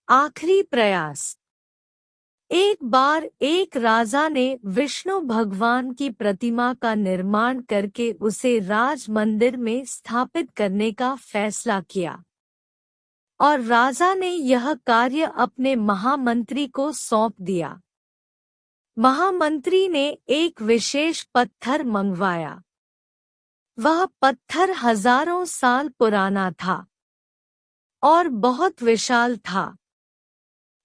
आखिरी प्रयास। एक बार एक राजा ने विष्णु भगवान की प्रतिमा का निर्माण करके उसे राज मंदिर में स्थापित करने का फैसला किया और राजा ने यह कार्य अपने महामंत्री को सौंप दिया। महामंत्री ने एक विशेष पत्थर मंगवाया। वह पत्थर हजारों साल पुराना था और बहुत विशाल था।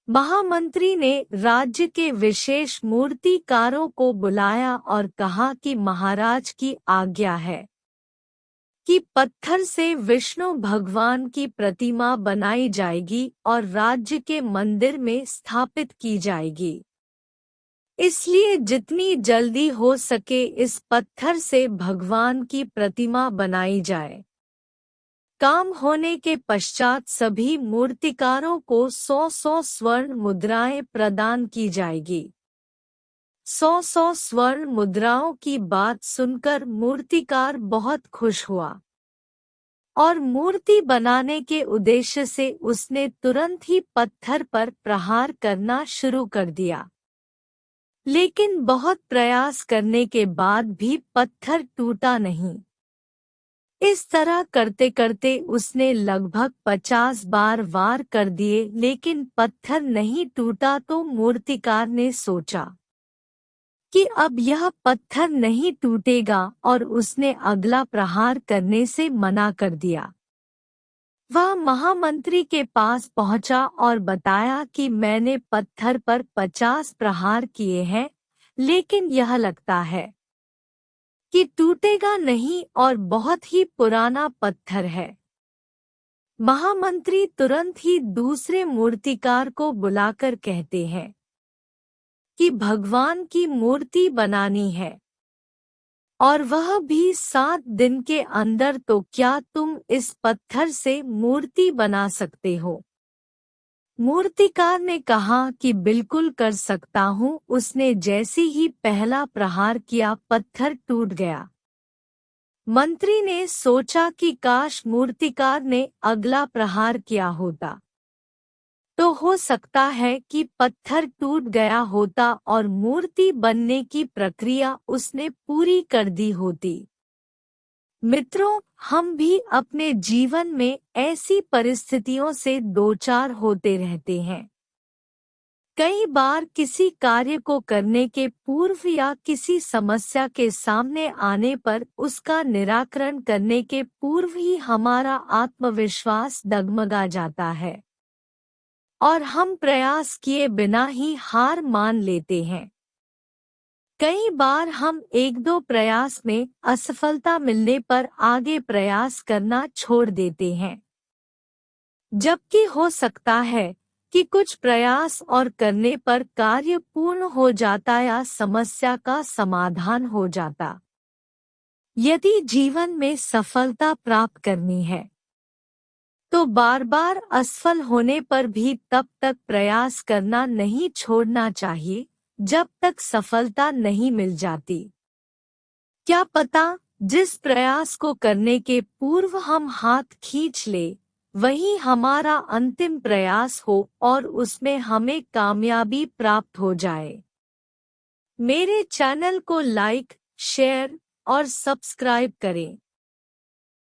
महामंत्री ने राज्य के विशेष मूर्तिकारों को बुलाया और कहा कि महाराज की आज्ञा है कि पत्थर से विष्णु भगवान की प्रतिमा बनाई जाएगी और राज्य के मंदिर में स्थापित की जाएगी। इसलिए जितनी जल्दी हो सके इस पत्थर से भगवान की प्रतिमा बनाई जाए। काम होने के पश्चात सभी मूर्तिकारों को 100 स्वर्ण मुद्राएं प्रदान की जाएगी। 100 स्वर्ण मुद्राओं की बात सुनकर मूर्तिकार बहुत खुश हुआ और मूर्ति बनाने के उद्देश्य से उसने तुरंत ही पत्थर पर प्रहार करना शुरू कर दिया। लेकिन बहुत प्रयास करने के बाद भी पत्थर टूटा नहीं। इस तरह करते करते उसने लगभग 50 बार वार कर दिए, लेकिन पत्थर नहीं टूटा। तो मूर्तिकार ने सोचा कि अब यह पत्थर नहीं टूटेगा और उसने अगला प्रहार करने से मना कर दिया। वह महामंत्री के पास पहुंचा और बताया कि मैंने पत्थर पर 50 प्रहार किए हैं, लेकिन यह लगता है कि टूटेगा नहीं और बहुत ही पुराना पत्थर है। महामंत्री तुरंत ही दूसरे मूर्तिकार को बुलाकर कहते हैं कि भगवान की मूर्ति बनानी है और वह भी 7 दिन के अंदर। तो क्या तुम इस पत्थर से मूर्ति बना सकते हो? मूर्तिकार ने कहा कि बिल्कुल कर सकता हूँ। उसने जैसे ही पहला प्रहार किया पत्थर टूट गया। मंत्री ने सोचा कि काश मूर्तिकार ने अगला प्रहार किया होता तो हो सकता है कि पत्थर टूट गया होता और मूर्ति बनने की प्रक्रिया उसने पूरी कर दी होती। मित्रों, हम भी अपने जीवन में ऐसी परिस्थितियों से दो चार होते रहते हैं। कई बार किसी कार्य को करने के पूर्व या किसी समस्या के सामने आने पर उसका निराकरण करने के पूर्व ही हमारा आत्मविश्वास डगमगा जाता है और हम प्रयास किए बिना ही हार मान लेते हैं। कई बार हम एक दो प्रयास में असफलता मिलने पर आगे प्रयास करना छोड़ देते हैं, जबकि हो सकता है कि कुछ प्रयास और करने पर कार्य पूर्ण हो जाता या समस्या का समाधान हो जाता। यदि जीवन में सफलता प्राप्त करनी है तो बार बार असफल होने पर भी तब तक प्रयास करना नहीं छोड़ना चाहिए जब तक सफलता नहीं मिल जाती। क्या पता जिस प्रयास को करने के पूर्व हम हाथ खींच ले वही हमारा अंतिम प्रयास हो और उसमें हमें कामयाबी प्राप्त हो जाए। मेरे चैनल को लाइक, शेयर और सब्सक्राइब करें।